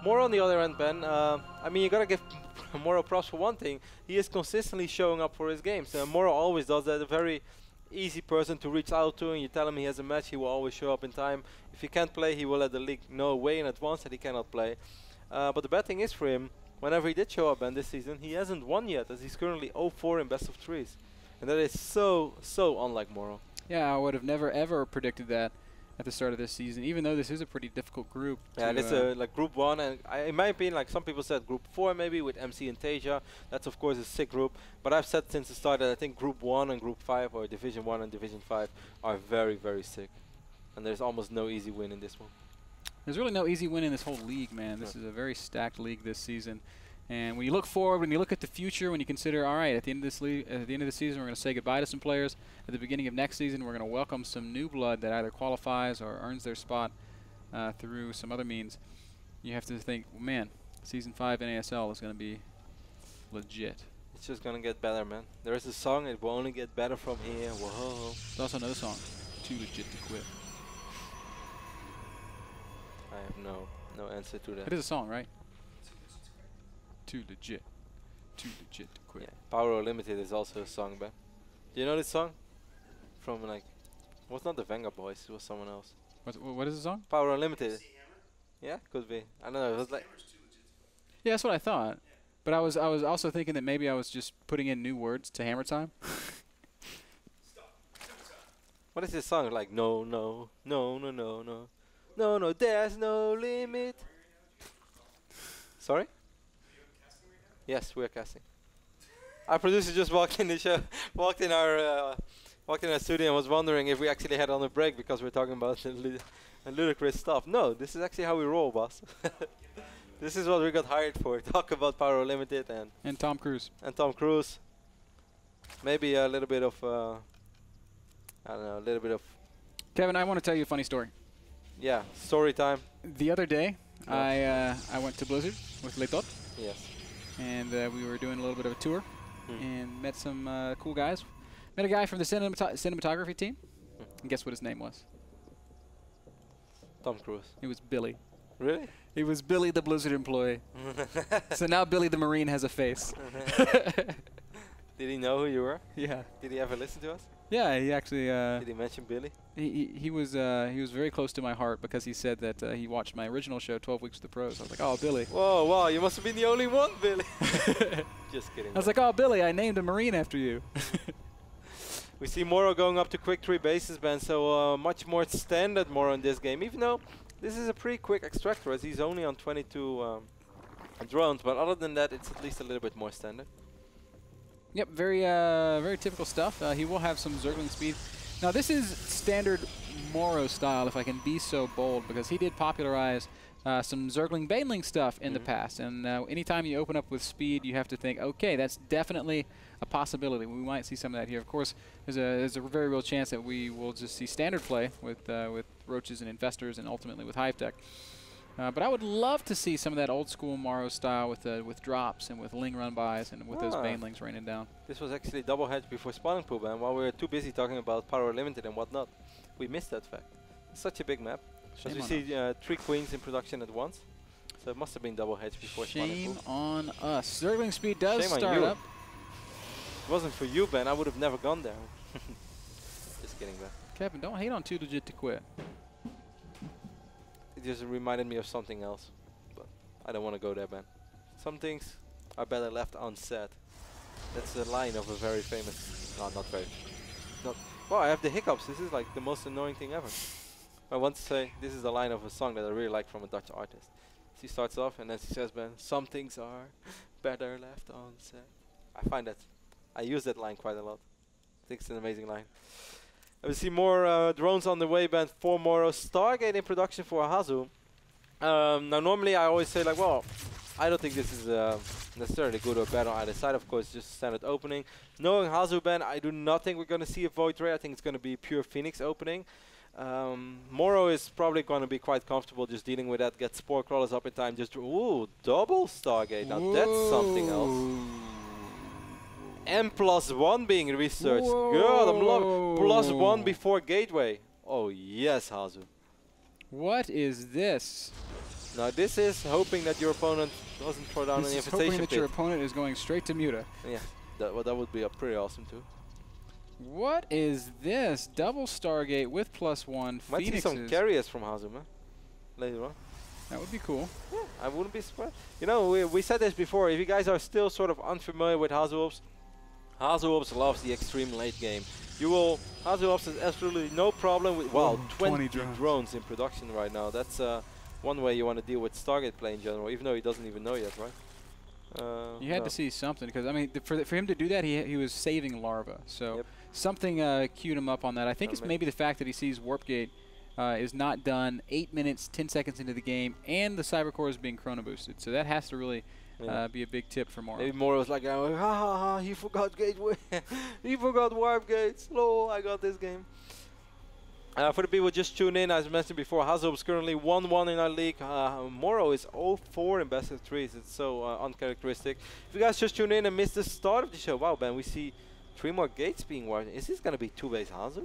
Morrow on the other end, Ben, I mean, you gotta give Morrow props for one thing. He is consistently showing up for his games. Morrow always does that. A very easy person to reach out to, and you tell him he has a match, he will always show up in time. If he can't play, he will let the league know way in advance that he cannot play. But the bad thing is for him, whenever he did show up, Ben, this season, he hasn't won yet, as he's currently 0-4 in best of 3s. And that is so unlike Morrow. Yeah, I would have never ever predicted that at the start of this season, even though this is a pretty difficult group. Yeah, and it's like Group 1, and in my opinion, like some people said, Group 4 maybe with MC and Tasia. That's of course a sick group. But I've said since the start that I think Group 1 and Group 5, or Division 1 and Division 5, are very, very sick. And there's almost no easy win in this one. There's really no easy win in this whole league, man. This is a very stacked league this season. And when you look forward, when you look at the future, when you consider, all right, at the end of this at the end of the season, we're going to say goodbye to some players. At the beginning of next season, we're going to welcome some new blood that either qualifies or earns their spot through some other means. You have to think, man, Season 5 NASL is going to be legit. It's just going to get better, man. There is a song, it will only get better from here. Whoa. There's also another song, Too Legit to Quit. I have no answer to that. It is a song, right? Too legit to quit. Yeah. Power Limited is also a song, Ben. Do you know this song? From like, well, it's not the Vanguard Boys, it was someone else. What is the song? Power Limited. Yeah, could be. I don't know. It was like. Yeah, that's what I thought. But I was also thinking that maybe I was just putting in new words to Hammer Time. What is this song like? No, no, no, no, no, no, no, no. There's no limit. Sorry. Yes, we're casting. Our producer just walked in the show, walked in our studio and was wondering if we actually had on a break because we're talking about ludicrous stuff. No, this is actually how we roll, boss. This is what we got hired for. Talk about Power Limited and Tom Cruise. And Tom Cruise. Maybe a little bit of I don't know, a little bit of. Kevin, I want to tell you a funny story. Yeah, story time. The other day, I went to Blizzard with Letot. Yes. And we were doing a little bit of a tour and met some cool guys. Met a guy from the cinematography team. And guess what his name was? Tom Cruise. It was Billy. Really? It was Billy, the Blizzard employee. So now Billy the Marine has a face. Did he know who you were? Yeah. Did he ever listen to us? Yeah, he actually. Did he mention Billy? He was very close to my heart because he said that he watched my original show, 12 Weeks with the Pros. I was like, oh, Billy. Whoa, wow, you must have been the only one, Billy. Just kidding. I was like, oh, Billy, I named a Marine after you. We see Morrow going up to quick 3 bases, Ben, so much more standard Morrow in this game, even though this is a pretty quick extractor as he's only on 22 drones, but other than that, it's at least a little bit more standard. Yep, very typical stuff. He will have some Zergling speed. Now this is standard Morrow style, if I can be so bold, because he did popularize some Zergling Baneling stuff in the past. And anytime you open up with speed, you have to think, okay, that's definitely a possibility. We might see some of that here. Of course, there's a very real chance that we will just see standard play with Roaches and Infestors and ultimately with Hive Tech. But I would love to see some of that old school Morrow style with drops and with Ling run-bys and with those Banelings raining down. This was actually double hedge before spawning pool, and while we were too busy talking about Power Limited and whatnot, we missed that fact. It's such a big map. As we see 3 queens in production at once. So it must have been double hedge before spawning pool. Shame on us. Zergling speed does start up. If it wasn't for you, Ben, I would have never gone there. Just kidding, Ben. Kevin, don't hate on Too Legit to Quit. It just reminded me of something else, but I don't want to go there, Ben. Some things are better left unsaid. That's the line of a very famous. No, not very. Not. Wow, I have the hiccups. This is like the most annoying thing ever. I want to say this is the line of a song that I really like from a Dutch artist. She starts off and then she says, "Ben, some things are better left unsaid." I find that I use that line quite a lot. I think it's an amazing line. We see more drones on the way, Ben, for Morrow. Stargate in production for Hasu. Now, normally I always say, like, well, I don't think this is necessarily good or bad on either side. Of course, just standard opening. Knowing Hasu, Ben, I do not think we're going to see a Void Ray. I think it's going to be pure Phoenix opening. Morrow is probably going to be quite comfortable just dealing with that. Get Spore Crawlers up in time. Just, ooh, double Stargate. Now, that's something else. And +1 being researched. God, I'm loving +1 before Gateway. Oh, yes, Hasu. What is this? Now this is hoping that your opponent doesn't throw down any This is invitation hoping that pit. your opponent is going straight to Muta. Yeah, that would be pretty awesome too. What is this? Double Stargate with +1 Might see Phoenixes. some carriers from Hasu, man, later on. That would be cool. Yeah, I wouldn't be surprised. You know, we said this before. If you guys are still sort of unfamiliar with Hasuobs, Hasuobs loves the extreme late game. Hasuobs has absolutely no problem with, wow, 20 drones in production right now. That's one way you want to deal with Stargate play in general, even though he doesn't even know yet, right? You had to see something, because I mean, for him to do that, he was saving larva. So Yep. something queued him up on that. I think it's maybe the fact that he sees Warp Gate is not done 8 minutes, 10 seconds into the game, and the Cybercore is being chrono boosted. So that has to really be a big tip for Morrow. Maybe Morrow was like, ha ha ha, he forgot gateway. He forgot warp gates. Lol, I got this game. For the people just tune in, as mentioned before, Hasuobs is currently 1-1 in our league. Morrow is 0-4 in best of threes. It's so uncharacteristic. If you guys just tune in and missed the start of the show, wow, Ben, we see 3 more gates being warped. Is this going to be 2-base Hasu?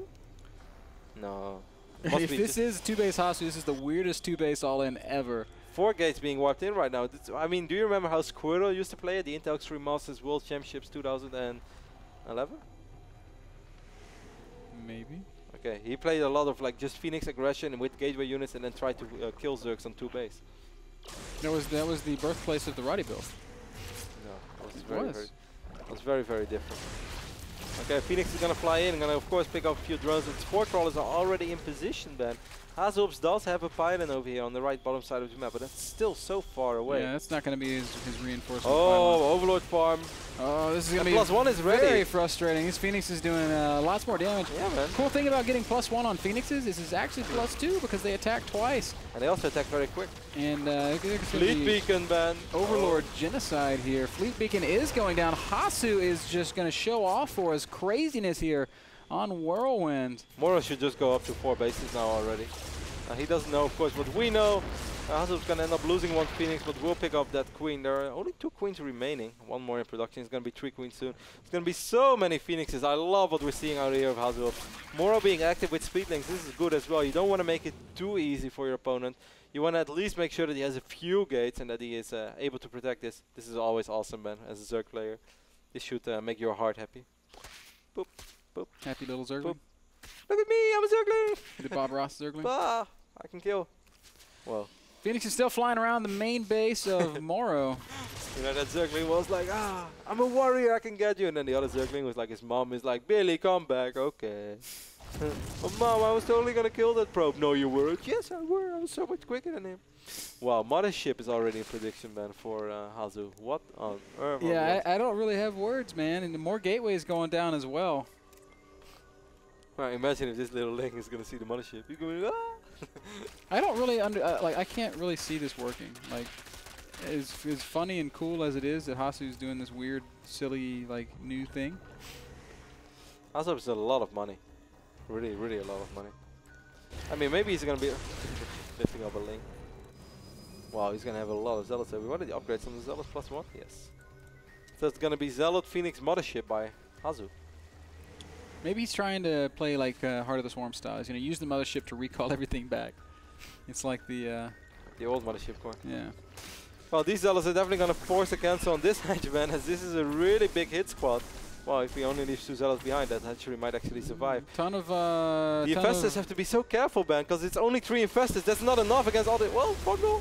No. If this is 2-base Hasu, this is the weirdest 2-base all-in ever. 4 gates being warped in right now. I mean, do you remember how Squirrel used to play at the Intel Extreme Masters World Championships 2011? Maybe. Okay, he played a lot of like just Phoenix aggression with gateway units and then tried to kill Zergs on 2 base. That was the birthplace of the Roddy build. No, it was very, very different. Okay, Phoenix is gonna fly in, gonna of course pick up a few drones, but Sport Crawlers are already in position then. Hasuobs does have a pylon over here on the right bottom side of the map, but that's still so far away. Yeah, that's not going to be his reinforcement. Oh, pylon. Overlord farm. Oh, this is going to be +1 is ready. Very frustrating. This Phoenix is doing lots more damage. Yeah, man. Cool thing about getting +1 on Phoenixes is it's actually +2 because they attack twice. And they also attack very quick. And Fleet Beacon, man. Overlord genocide here. Fleet Beacon is going down. Hasu is just going to show off for his craziness here on Whirlwind. Morrow should just go up to 4 bases now already. He doesn't know, of course, what we know. Hasuobs going to end up losing 1 Phoenix, but we'll pick up that queen. There are only 2 queens remaining. 1 more in production. It's going to be 3 queens soon. It's going to be so many Phoenixes. I love what we're seeing out here of Hasuobs. Morrow being active with speedlings. This is good as well. You don't want to make it too easy for your opponent. You want to at least make sure that he has a few gates and that he is able to protect this. This is always awesome, man, as a Zerg player. This should make your heart happy. Boop, boop. Happy little Zergling. Boop. Look at me, I'm a Zergling! The Bob Ross Zergling. Bah, I can kill. Well. Phoenix is still flying around the main base of Morrow. You know, that Zergling was like, I'm a warrior, I can get you. And then the other Zergling was like, his mom is like, Billy, come back, okay. Oh, Mom, I was totally going to kill that probe. No, you weren't. Yes, I were. I was so much quicker than him. Wow, Mothership is already in prediction, man, for Hasu. What on earth? Yeah, I don't really have words, man. And the more gateways going down as well. Well, imagine if this little Link is going to see the Mothership. You're going, ah! I don't really like. I can't really see this working. Like, as funny and cool as it is that Hasu's doing this weird, silly, like new thing. Hasuobs is a lot of money. Really, really a lot of money. I mean, maybe he's going to be lifting up a Link. Wow, he's going to have a lot of Zealots. We wanted the upgrades on the Zealots +1. Yes. So it's going to be Zealot Phoenix Mothership by Hasu. Maybe he's trying to play like Heart of the Swarm style. He's going to use the Mothership to recall everything back. It's like the old Mothership core. Yeah. Well, these Zealots are definitely going to force a cancel on this hatch, man, as this is a really big hit squad. Well, if we only leave 2 Zealots behind, that hatchery might actually survive. The Infestors have to be so careful, man, because it's only 3 Infestors. That's not enough against all the... Well, Fungal.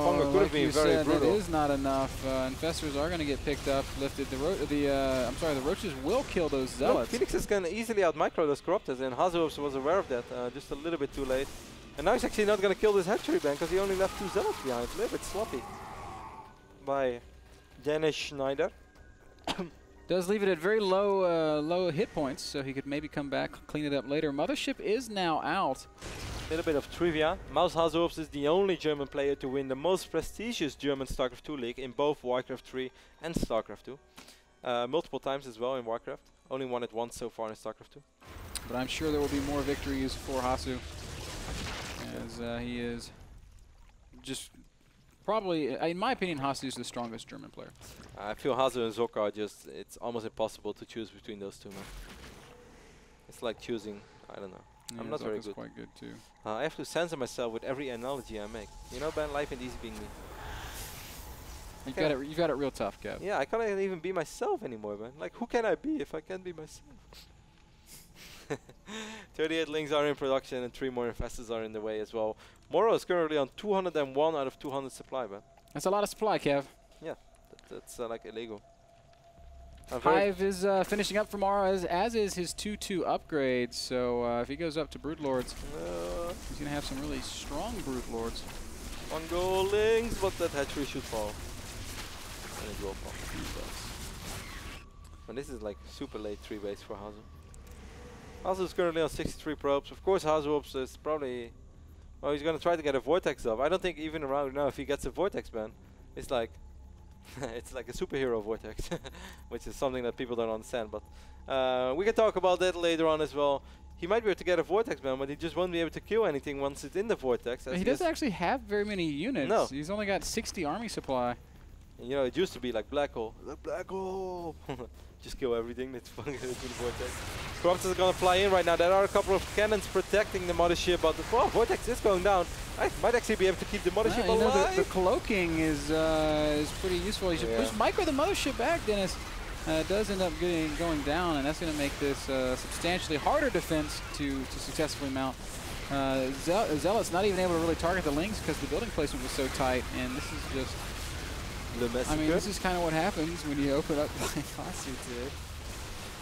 Fungal could have been very brutal. That is not enough. Infestors are going to get picked up, lifted. The Roaches will kill those Zealots. No, Phoenixes can easily out-micro those Corruptors, and Hasuobs was aware of that just a little bit too late. And now he's actually not going to kill this hatchery, man, because he only left 2 Zealots behind. It's a little bit sloppy. By Dennis Schneider. Does leave it at very low hit points, so he could maybe come back, clean it up later. Mothership is now out. A little bit of trivia. Maus Hasuobs is the only German player to win the most prestigious German StarCraft 2 league in both Warcraft 3 and StarCraft 2. Multiple times as well in Warcraft. Only won it once so far in StarCraft 2. But I'm sure there will be more victories for Hasu, as he is just probably, in my opinion, Hasu is the strongest German player. I feel Hasu and Zok are it's almost impossible to choose between those two, man. It's like choosing, I don't know. Yeah, I'm not very Zelka's good. quite good too. I have to censor myself with every analogy I make. You know, Ben, life ain't easy being me. You've got it real tough, Kev. Yeah, I can't even be myself anymore, man. Like, who can I be if I can't be myself? 38 links are in production and 3 more infestors are in the way as well. Morrow is currently on 201 out of 200 supply, man. That's a lot of supply, Kev. Yeah, that's like illegal. Hive is finishing up for Morrow, as is his 2-2 upgrade. So if he goes up to Broodlords, he's going to have some really strong Broodlords. 1 goal links, but that hatchery should fall. And it will fall. And this is like super late 3 base for Hasu. Hasu is currently on 63 probes. Of course, Hasuobs is probably... Well, he's going to try to get a Vortex up. I don't think even around now, if he gets a Vortex ban, it's like... it's like a superhero Vortex. Which is something that people don't understand. But we can talk about that later on as well. He might be able to get a Vortex ban, but he just won't be able to kill anything once it's in the Vortex. He doesn't actually have very many units. No. He's only got 60 army supply. And, you know, it used to be like Black Hole. The Black Hole! Just kill everything that's fucking into the Vortex. Corruptors are gonna fly in right now. There are a couple of cannons protecting the mothership, but the Vortex is going down. I might actually be able to keep the mothership alive. You know, the cloaking is pretty useful. You should push micro the mothership back, Dennis. It does end up going down, and that's going to make this substantially harder defense to successfully mount. Zealot's not even able to really target the links because the building placement was so tight, and this is just... I mean, this is kind of what happens when you open up like Hasu did.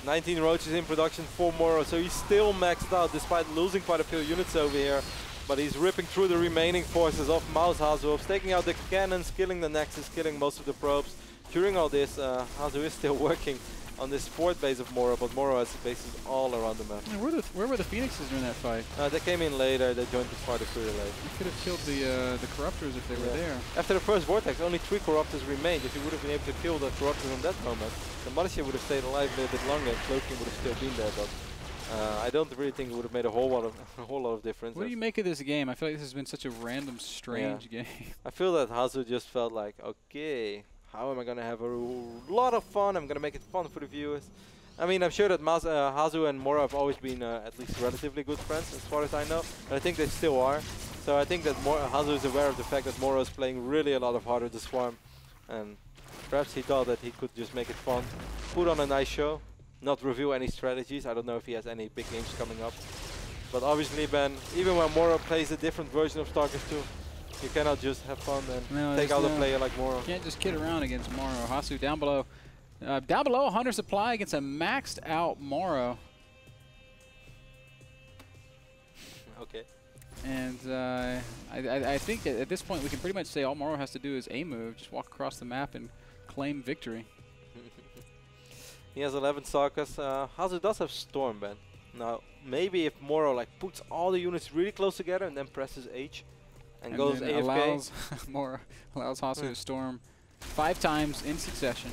19 roaches in production for Morrow, so he's still maxed out despite losing quite a few units over here. But he's ripping through the remaining forces of Mouse Hasuobs, taking out the cannons, killing the Nexus, killing most of the probes. During all this, Hasu is still working on this fourth base of Morrow, but Morrow has bases all around the map. Yeah, where were the Phoenixes during that fight? They came in later, they joined the party pretty late. You could have killed the Corruptors if they were there. After the first Vortex, only 3 Corruptors remained. If you would have been able to kill the Corruptors in that moment, the mothership would have stayed alive a little bit longer and Cloaking would have still been there, but I don't really think it would have made a whole lot of difference. What do you make of this game? I feel like this has been such a random, strange game. I feel that Hasu just felt like, okay, how am I going to have a lot of fun? I'm going to make it fun for the viewers. I mean, I'm sure that Hasu and Morrow have always been at least relatively good friends, as far as I know. And I think they still are. So I think that Hasu is aware of the fact that Morrow is playing really a lot of harder to Swarm. And perhaps he thought that he could just make it fun, put on a nice show, not reveal any strategies. I don't know if he has any big games coming up. But obviously, Ben, even when Morrow plays a different version of StarCraft 2, you cannot just have fun and take out a player like Morrow. You can't just kid around against Morrow. Hasu down below. Down below, 100 supply against a maxed out Morrow. Okay. And I think at this point we can pretty much say all Morrow has to do is a move, just walk across the map and claim victory. He has 11 Stalkers. Hasu does have Storm, Ben. Now, maybe if Morrow like puts all the units really close together and then presses H and goes AFK. allows Hasu to Storm 5 times in succession.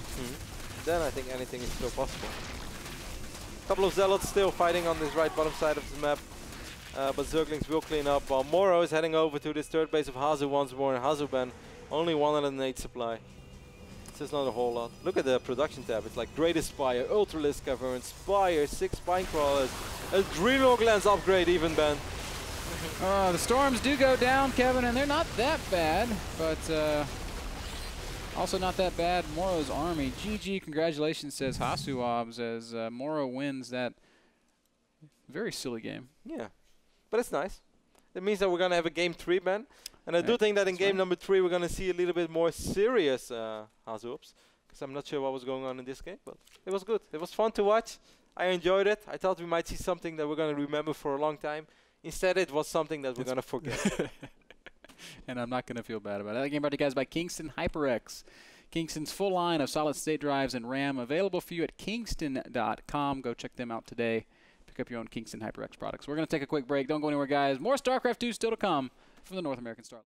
Then I think anything is still possible. A couple of Zealots still fighting on this right bottom side of the map. But Zerglings will clean up while Morrow is heading over to this third base of Hasu once more. And Hasu, Ben, only 108 supply. This is not a whole lot. Look at the production tab. It's like Greatest Spire, Ultralisk Cavern, Spire, 6 Spine Crawlers, Adrenal Glands upgrade even, Ben. The Storms do go down, Kevin, and they're not that bad, but also not that bad. Morrow's army. GG, congratulations, says Hasuobs, as Morrow wins that very silly game. Yeah, but it's nice. It means that we're going to have a game 3, Ben. And I do think that in game number 3 we're going to see a little bit more serious Hasuobs. Because I'm not sure what was going on in this game, but it was good. It was fun to watch. I enjoyed it. I thought we might see something that we're going to remember for a long time. Instead, it was something that we're going to forget. And I'm not going to feel bad about it. That game brought to you guys by Kingston HyperX. Kingston's full line of solid-state drives and RAM available for you at kingston.com. Go check them out today. Pick up your own Kingston HyperX products. We're going to take a quick break. Don't go anywhere, guys. More StarCraft 2 still to come from the North American Star.